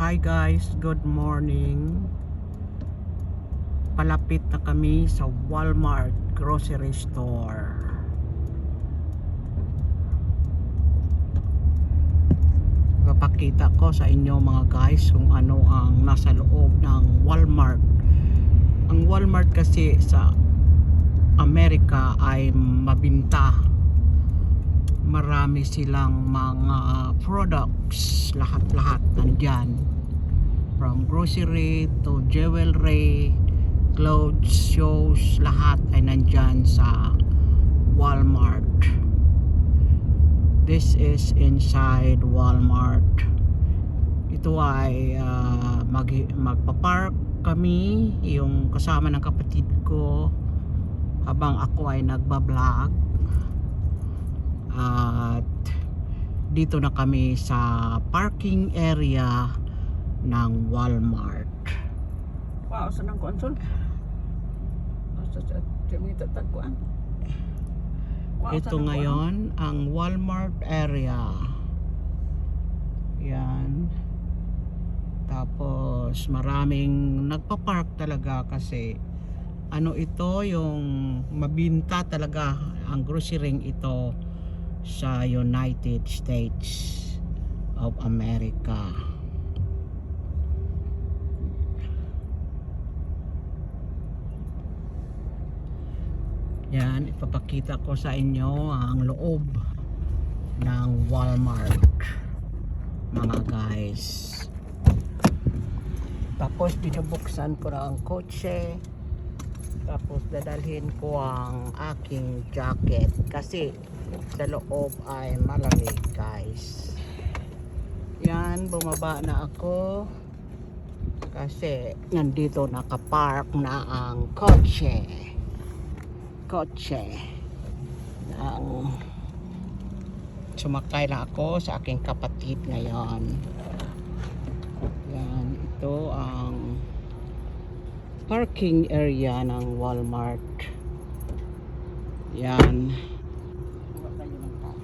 Hi guys, good morning. Palapit na kami sa Walmart grocery store. Papakita ko sa inyo mga guys kung ano ang nasa loob ng Walmart. Ang Walmart kasi sa Amerika ay mabinta. Marami silang mga products, lahat-lahat nandyan, from grocery to jewelry, clothes, shoes, lahat ay nandyan sa Walmart. This is inside Walmart. Ito ay magpapark kami, yung kasama ng kapatid ko, habang ako ay nagbablog. At dito na kami sa parking area ng Walmart. Wow, saan ang konsol? Sa timita tagpuan. Ito ngayon ang Walmart area. Yan. Tapos maraming nagpa-park talaga kasi ano ito, yung mabinta talaga ang grocery ito sa United States of America. Yan, ipapakita ko sa inyo ang loob ng Walmart mga guys. Tapos binubuksan ko na ang kotse. Tapos dadalhin ko ang aking jacket kasi sa loob ay malamig guys. Yan, bumaba na ako kasi nandito nakapark na ang kotse ang sumakay na ako sa aking kapatid ngayon. Yan, ito ang parking area ng Walmart. Yan.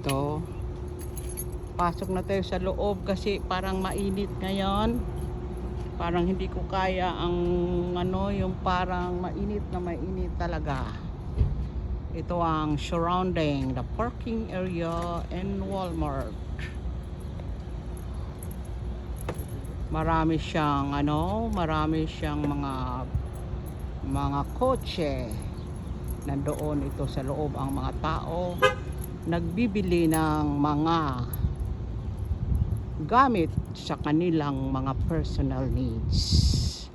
Ito. Pasok na tayo sa loob kasi parang mainit ngayon. Parang hindi ko kaya ang yung parang mainit na mainit talaga. Ito ang surrounding the parking area in Walmart. Marami siyang marami siyang mga kotse. Nandoon ito sa loob ang mga tao nagbibili ng mga gamit sa kanilang mga personal needs.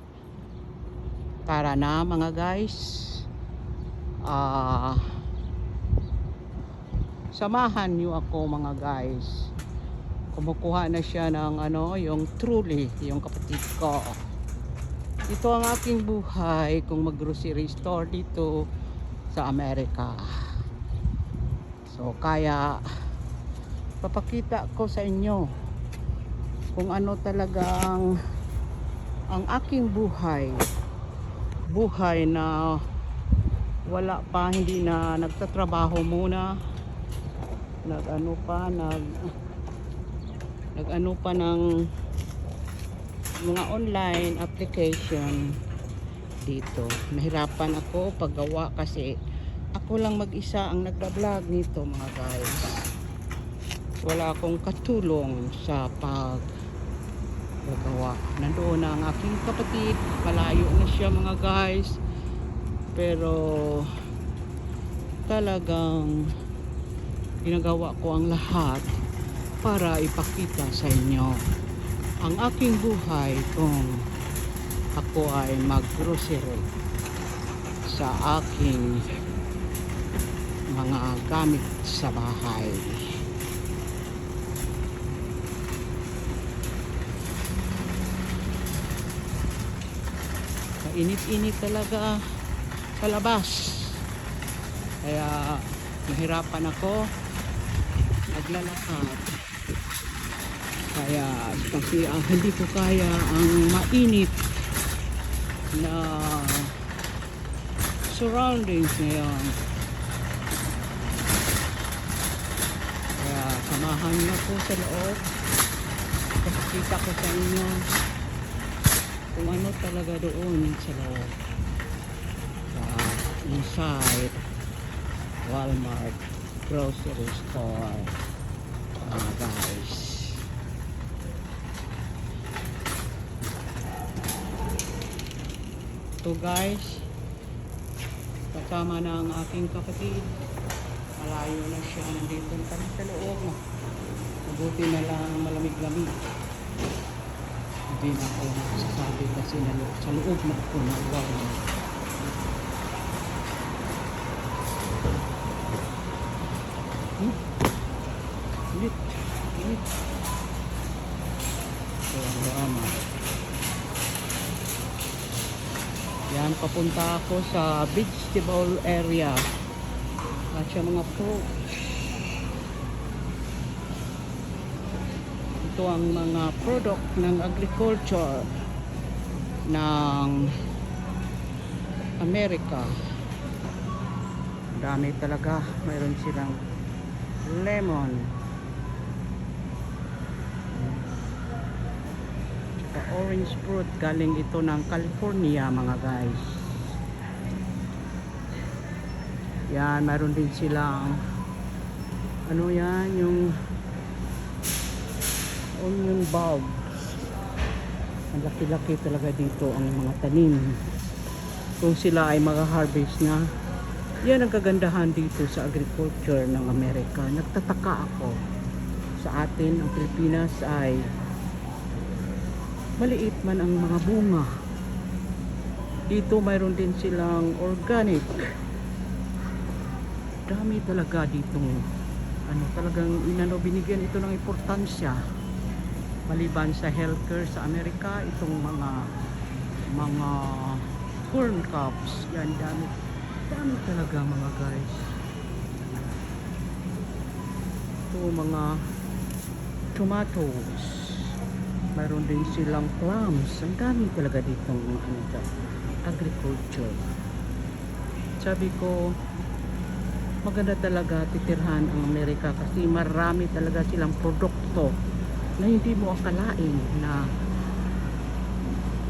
Tara na mga guys. Samahan niyo ako mga guys. Kumukuha na siya ng yung Truly, yung kapatid ko. Ito ang aking buhay kung mag-grocery store dito sa Amerika. So kaya papakita ko sa inyo kung ano talagang ang aking buhay na wala pa, hindi na nagtatrabaho muna, nag ng mga online application dito. Nahirapan ako paggawa kasi ako lang mag-isa ang nagba-vlog nito mga guys. Wala akong katulong sa paggagawa. Nandoon na ang aking kapatid, malayo na siya mga guys. Pero talagang ginagawa ko ang lahat para ipakita sa inyo ang aking buhay kung ako ay mag-grocery sa aking mga gamit sa bahay. Init-init talaga sa labas, kaya nahirapan ako maglalakad. Kaya kasi hindi ko kaya ang mainit na surroundings ngayon. Kaya samahan niyo po sa loob Ipapakita ko sa inyo kung ano talaga doon sa loob. Sa inside Walmart grocery store. Guys. Ito guys. Kasama na ang aking kapatid. Malayo na siya. Nandito kami sa loob. Mabuti na lang malamig-lamig. Hindi na ako nakasasabi kasi sa loob na ako na Walmart. Init. Init. So, ang drama. Yan, papunta ako sa vegetable area. At siya mga fruits. Ito ang mga product ng agriculture ng Amerika. Dami talaga. Mayroon silang lemon. Tsaka orange fruit. Galing ito ng California mga guys. Yan, mayroon din silang ano yan, yung onion bulbs. Ang laki-laki talaga dito ang mga tanim. Kung sila ay mag-harvest na, yan ang kagandahan dito sa agriculture ng Amerika. Nagtataka ako sa atin, ang Pilipinas ay maliit man ang mga bunga. Dito mayroon din silang organic. Dami talaga ditong talagang binigyan ito ng importansya. Maliban sa healthcare sa Amerika, itong mga corn cobs, yan dami talaga mga guys. Ito mga tomatoes, mayroon din silang plums. Ang dami talaga ditong agriculture. Sabi ko, maganda talaga titirhan ang Amerika kasi marami talaga silang produkto na hindi mo akalain na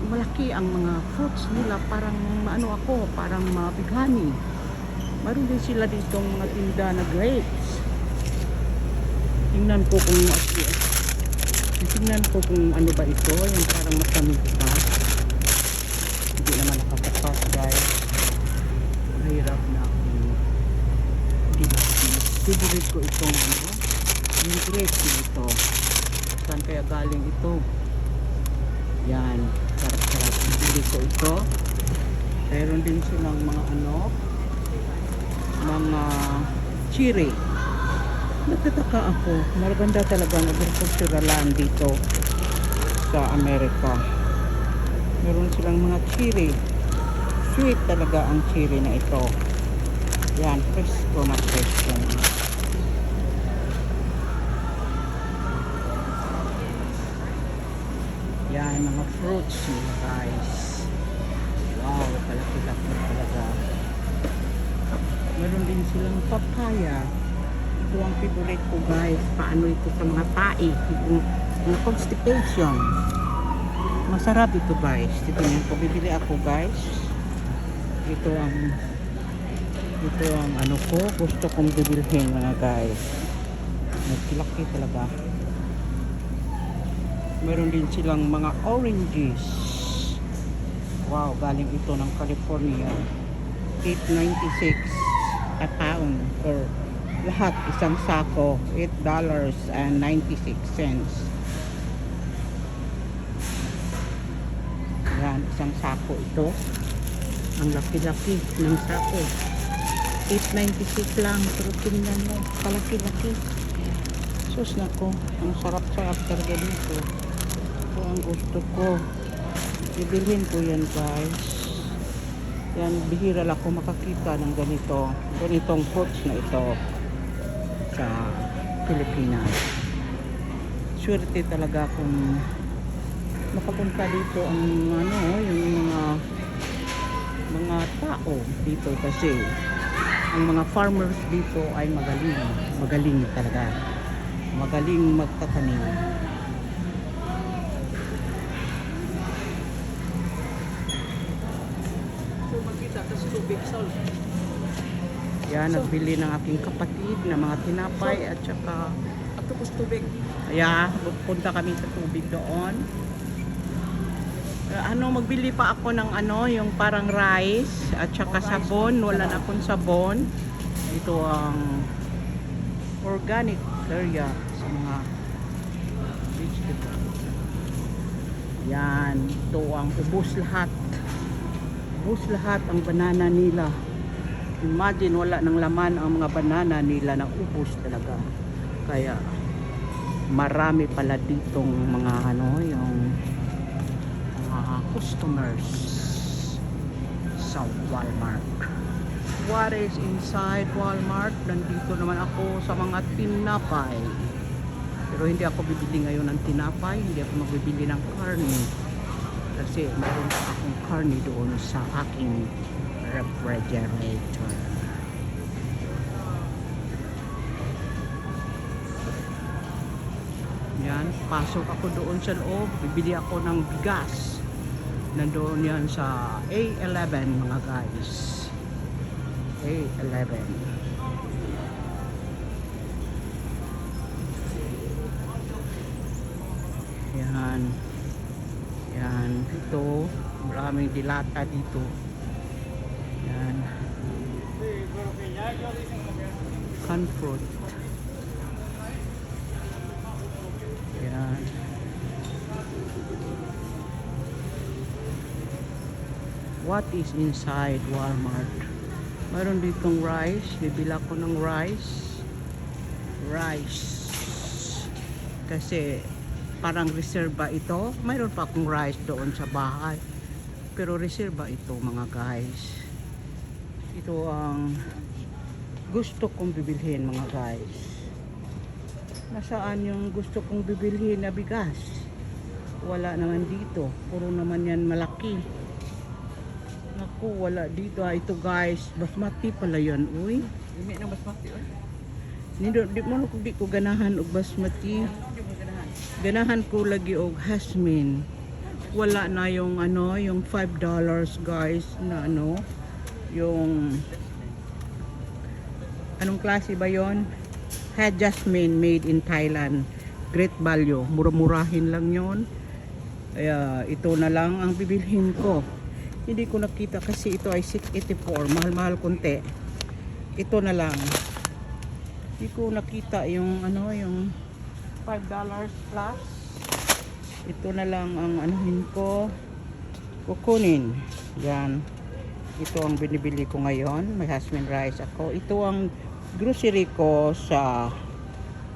malaki ang mga fruits nila. Parang parang mabighani. Meron din sila ditong mga tinda na grapes. Tingnan ko kung ano ba ito, yung parang matamis pa. Hindi naman nakakapas guys. Mahirap na favorite ko itong yung grapes na ito. Saan kaya galing ito? Yan, sarap-sarap. Bili ko ito. Mayroon din silang mga mga cherry. Nagtataka ako. Maganda talaga ang agricultural land dito sa Amerika. Mayroon silang mga cherry. Sweet talaga ang cherry na ito. Yan, presko na presko. Yan, mga fruits mga guys. Wow, kalaki-laki talaga. Meron din silang papaya. Ito ang favorite ko guys. Paano ito sa mga tae, mga constipation. Masarap ito guys. Tignan ko, bibili ako guys. Ito ang ko, gusto kong bibilhin mga guys. Nagkilaki talaga. Meron din silang mga oranges. Wow, galing ito ng California. $8.96 a pound for lahat, isang sako. $8.96. Yan, isang sako ito. Ang laki-laki ng sako. $8.96 lang, pero tingnan mo, kalaki-laki. Sus nako, ang sarap-sarap talaga dito. Ito ang gusto ko. Bibilhin ko yan guys. Yan, bihira lang ako makakita ng ganitong fruits na ito sa Pilipinas. Swerte talaga kung makapunta dito ang yung mga tao dito kasi ang mga farmers dito ay magaling talaga. Magaling magtatanim. Yan, nagbili ng aking kapatid ng mga tinapay at saka Tapos tubig. punta kami sa tubig doon. Magbili pa ako ng yung parang rice at saka sabon. Wala na akong sabon. Ito ang organic area sa mga vegetables. Yan, ito ang ubos lahat. Ubos lahat ang banana nila. Imagine wala ng laman ang mga banana nila, na ubos talaga. Kaya marami pala ditong mga yung customers sa Walmart. What is inside Walmart? Nandito naman ako sa mga tinapay. Pero hindi ako bibili ngayon ng tinapay, hindi ako magbibili ng karne. Kasi mayroon pa akong karne doon sa aking refrigerator. Yan, pasok ako doon sa loob, bibili ako ng bigas. Nandoon yan sa A11 mga guys. A11. Yan. Yan, ito, maraming dilata dito. Yan. Canned fruit. Yan. What is inside Walmart? Mayroon ditong rice. Bibila ko ng rice. Kasi parang reserva ito. Mayroon pa akong rice doon sa bahay. Pero reserva ito mga guys. Ito ang gusto kong bibilhin mga guys. Nasaan yung gusto kong bibilhin na bigas? Wala naman dito. Puro naman yan malaki. Naku, wala dito. Ito guys, basmati pala yan. Uy. Limi ng basmati. Di ko ganahan og basmati. Ganahan ko lagi og hasmin. Wala na yung yung $5 guys na yung anong klase ba yon? Had jasmine made in Thailand. Great value. Mura-murahin lang yon. Kaya ito na lang ang bibilhin ko. Hindi ko nakita kasi ito ay 684. Mahal-mahal konti. Ito na lang. Hindi ko nakita yung yung $5 plus. Ito na lang ang anuhin ko. Kukunin. Yan. Ito ang binibili ko ngayon. May jasmine rice ako. Ito ang grocery ko sa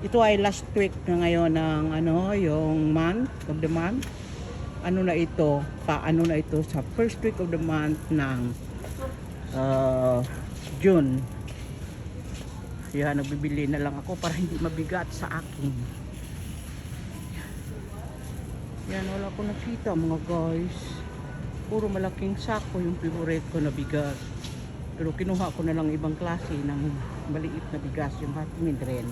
ito ay last week na ngayon ng yung month of the month. Ano na ito sa first week of the month ng June. Yan, nagbibili na lang ako para hindi mabigat sa akin. Yan, wala ko nakita mga guys. Puro malaking sako yung favorite ko na bigas. Pero kinuha ko na lang ibang klase ng maliit na bigas, yung hatmin rin.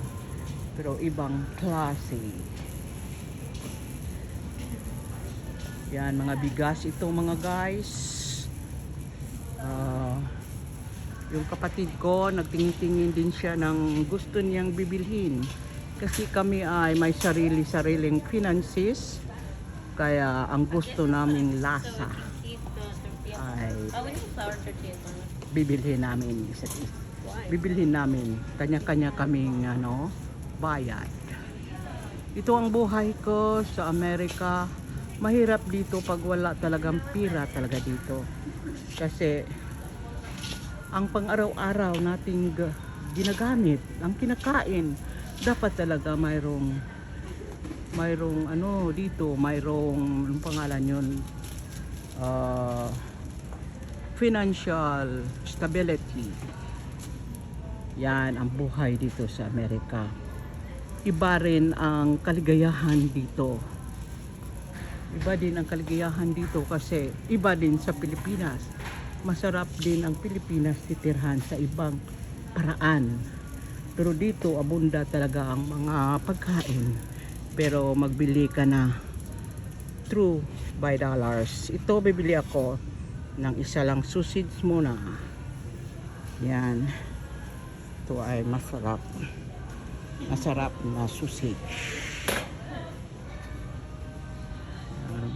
Pero ibang klase. Yan, mga bigas ito mga guys. Yung kapatid ko, nagtingin-tingin din siya ng gusto niyang bibilhin. Kasi kami ay may sarili-sariling finances. Kaya ang gusto naming lasa ay bibilhin namin isa't isa. Bibilhin namin. Kanya-kanya kaming bayad. Ito ang buhay ko sa Amerika. Mahirap dito pag wala talagang pira talaga dito. Kasi ang pang-araw-araw nating ginagamit, ang kinakain, dapat talaga mayroong dito, mayroong anong pangalan yun, financial stability. Yan ang buhay dito sa Amerika. Iba rin ang kaligayahan dito. Iba din ang kaligayahan dito kasi iba din sa Pilipinas. Masarap din ang Pilipinas titirhan sa ibang paraan. Pero dito abunda talaga ang mga pagkain. Pero magbili ka na through by dollars. Ito bibili ako ng isa lang sausage muna. Yan. Ito ay masarap. Masarap na sausage. Yan.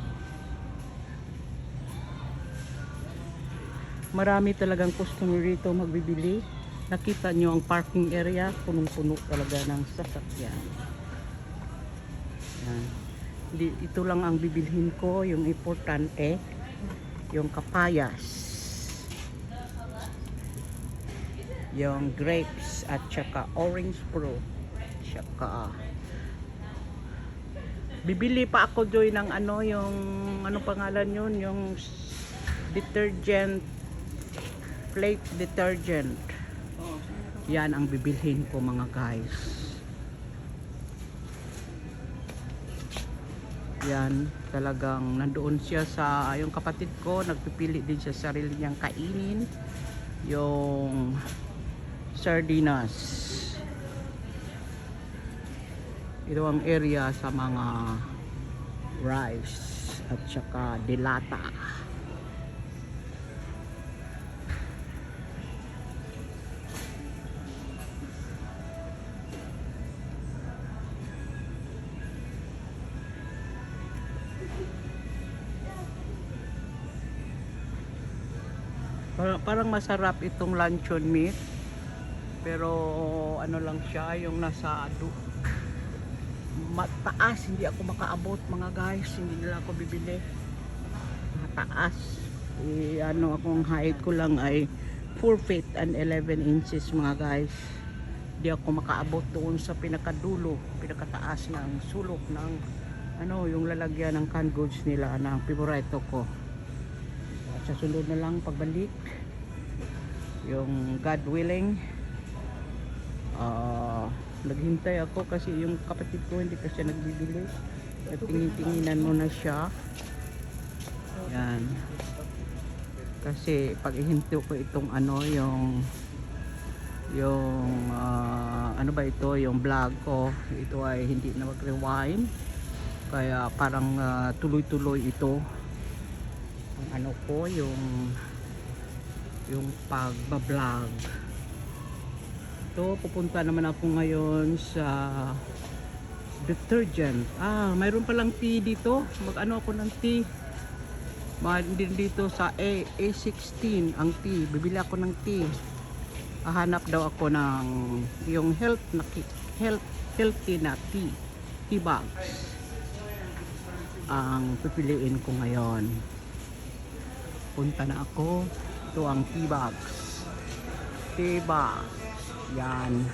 Marami talagang customer rito magbibili. Nakita nyo ang parking area, punong-puno talaga ng sasakyan. Yan. Ito lang ang bibilhin ko, yung importante, yung kapayas, yung grapes at saka orange fruit, saka bibili pa ako doon ng ano, yung ano pangalan yun, yung detergent, plate detergent. Yan ang bibilhin ko mga guys. Yan, talagang nandoon siya sa, yung kapatid ko, nagpipili din siya sarili niyang kainin. Yung sardinas. Ito ang area sa mga rice at saka delata. Parang masarap itong luncheon meat, pero ano lang siya, yung nasa mataas, hindi ako makaabot mga guys, hindi nila ako bibili. Mataas, ano, akong height ko lang ay 4 feet and 11 inches mga guys. Hindi ako makaabot doon sa pinakadulo, pinakataas ng sulok ng ano, yung lalagyan ng canned goods nila na favorito ko. Sa sunod na lang pagbalik, yung God willing, naghintay ako kasi yung kapatid ko hindi kasi nagbibili. Tingin-tinginan mo na siya. Yan. Kasi pag ihinto ko itong ano, yung ano ba ito, yung vlog ko, ito ay hindi na mag-rewind. Kaya parang tuloy-tuloy ito. Ano ko, yung pagbablog. Ito, pupunta naman ako ngayon sa detergent. Mayroon palang tea dito. Mag-ano ako ng tea. Din dito sa A16 ang tea. Bibili ako ng tea. Hahanap daw ako ng yung healthy na tea bags. Ang pipiliin ko ngayon. Punta na ako. Ito ang tea bags. Tea bags. Yan.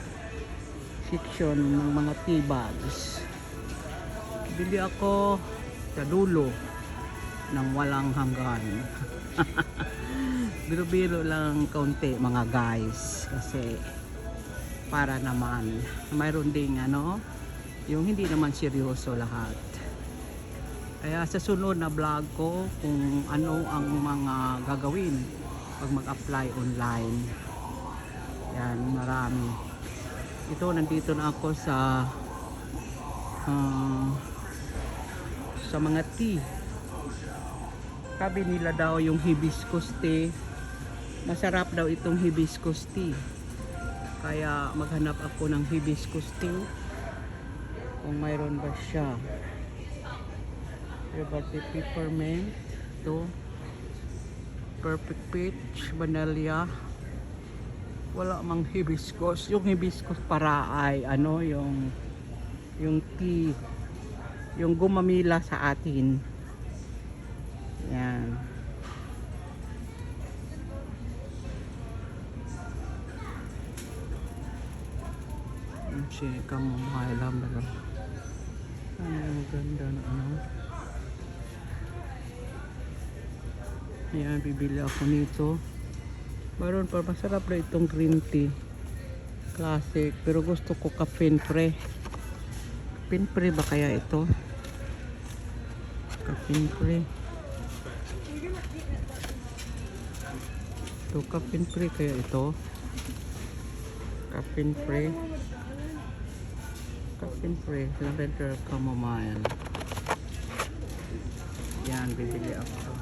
Section ng mga tea bags. Bili ako sa dulo ng walang hanggan. Biro-biro lang kaunti mga guys. Kasi para naman mayroon ding ano, yung hindi naman seryoso lahat. Kaya sa sunod na vlog ko kung ano ang mga gagawin pag mag-apply online. Yan, marami. Ito, nandito na ako sa mga tea. Sabi nila daw yung hibiscus tea. Masarap daw itong hibiscus tea. Kaya maghanap ako ng hibiscus tea. Kung mayroon ba siya. Liberty peppermint, ito perfect peach, vanilla, wala mang hibiscus. Yung hibiscus para ay ano, yung tea, yung gumamila sa atin. Yan. Siya kang mahilam na lang. Ang ganda na ano. Ayan, bibili ako nito. Mayroon pa, masarap na itong green tea. Classic. Pero gusto ko Caffeine-free. Caffeine-free ba kaya ito? Caffeine-free. Ito, caffeine-free kaya ito? Caffeine-free. Caffeine-free. Lavender chamomile. Yan, bibili ako.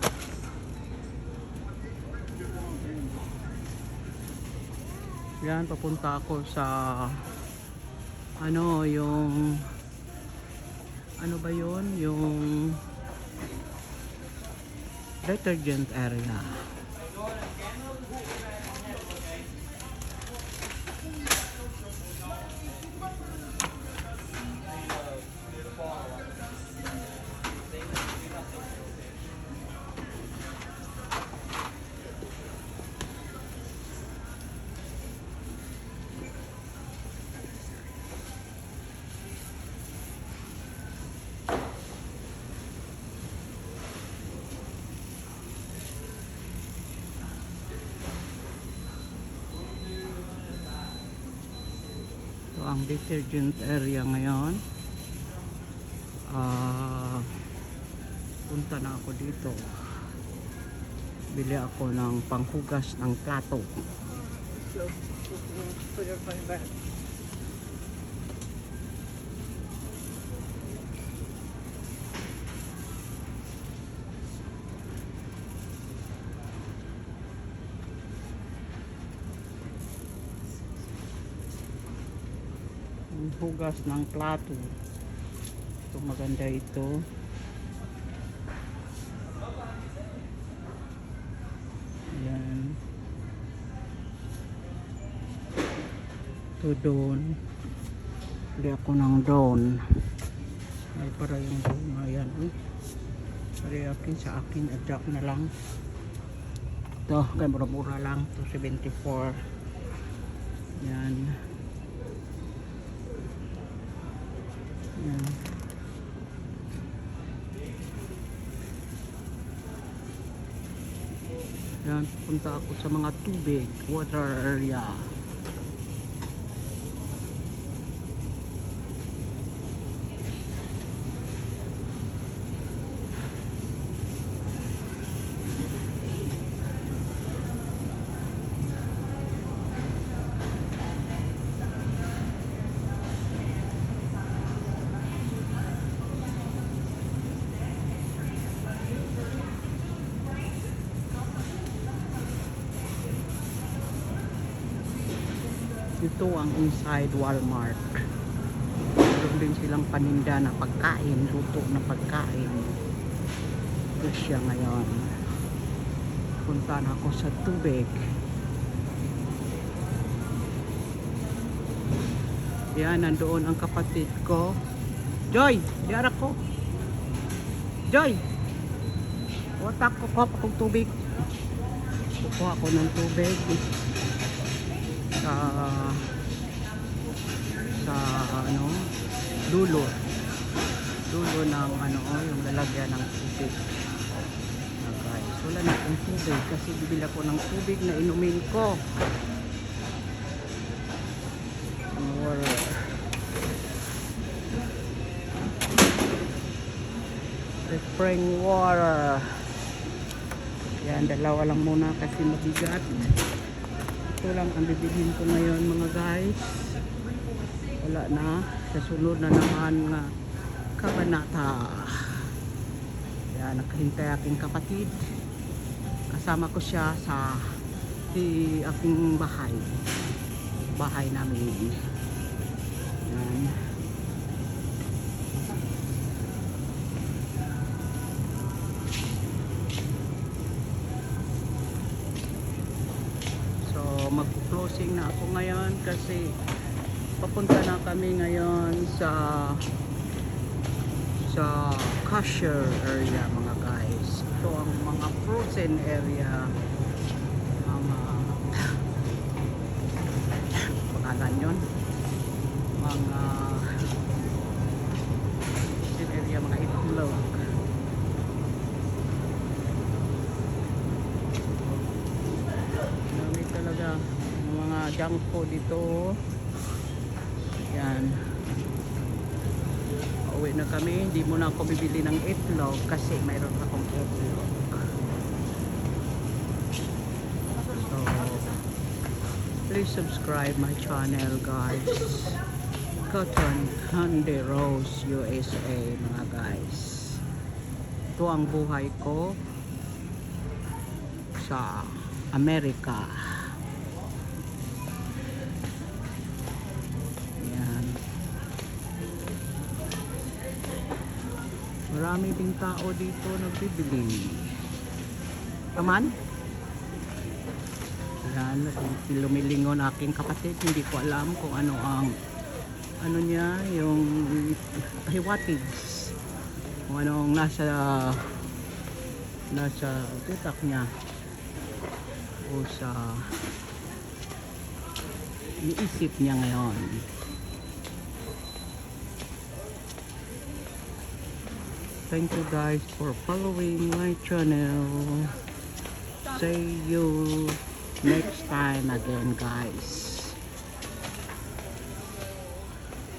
Yan, papunta ako sa ano, yung ano ba yun? Yung detergent area. Ito ang detergent area ngayon. Punta na ako dito. Bili ako ng panghugas ng plato. So, put your phone back. Hugas ng plato. Ito maganda ito. Yan. Ito doon. Bili ako ng doon. Ay para yung doon. Ayan. Pari akin sa akin. Adjust na lang. Ito. Kaya mura-mura lang. 274. Yan. Yan. Yan, punta ako sa mga tubig, water area. Ito ang inside Walmart. Meron din silang paninda na pagkain, luto na pagkain. Ito siya ngayon. Punta na ako sa tubig. Yan, nandoon ang kapatid ko. Joy! Diara ko! Joy! Watak ko pa akong tubig. Kukuha ako ng tubig. Sa ano dulo ng ano yung lalagyan ng tubig. Guys, wala na akong tubig kasi bibili ako ng tubig na inumin ko. Water. The spring water. Yan, dalawa lang muna kasi mabigat. Ito lang ang bibilhin ko ngayon mga guys. Wala na. Sa sunod na naman nga kabanata. Yan, nakahintay aking kapatid. Kasama ko siya sa aking bahay namin. Yan. Mag-closing na ako ngayon kasi papunta na kami ngayon sa cashier area mga guys. Ito ang mga frozen area, mga pangalan yun, mga frozen area, mga itlog. Talaga mga junk food dito. Yan, uwi na kami. Hindi muna ako bibili ng itlog kasi mayroon akong itlog. So please subscribe my channel guys. Cotton Candy Rose USA mga guys. Ito ang buhay ko sa Amerika. Marami ding tao dito nagbibili. Taman? Yan, lumilingon aking kapatid. Hindi ko alam kung ano ang ano niya, yung hiwatigs. Kung anong nasa utak niya o sa iniisip niya ngayon. Thank you guys for following my channel. See you next time again guys.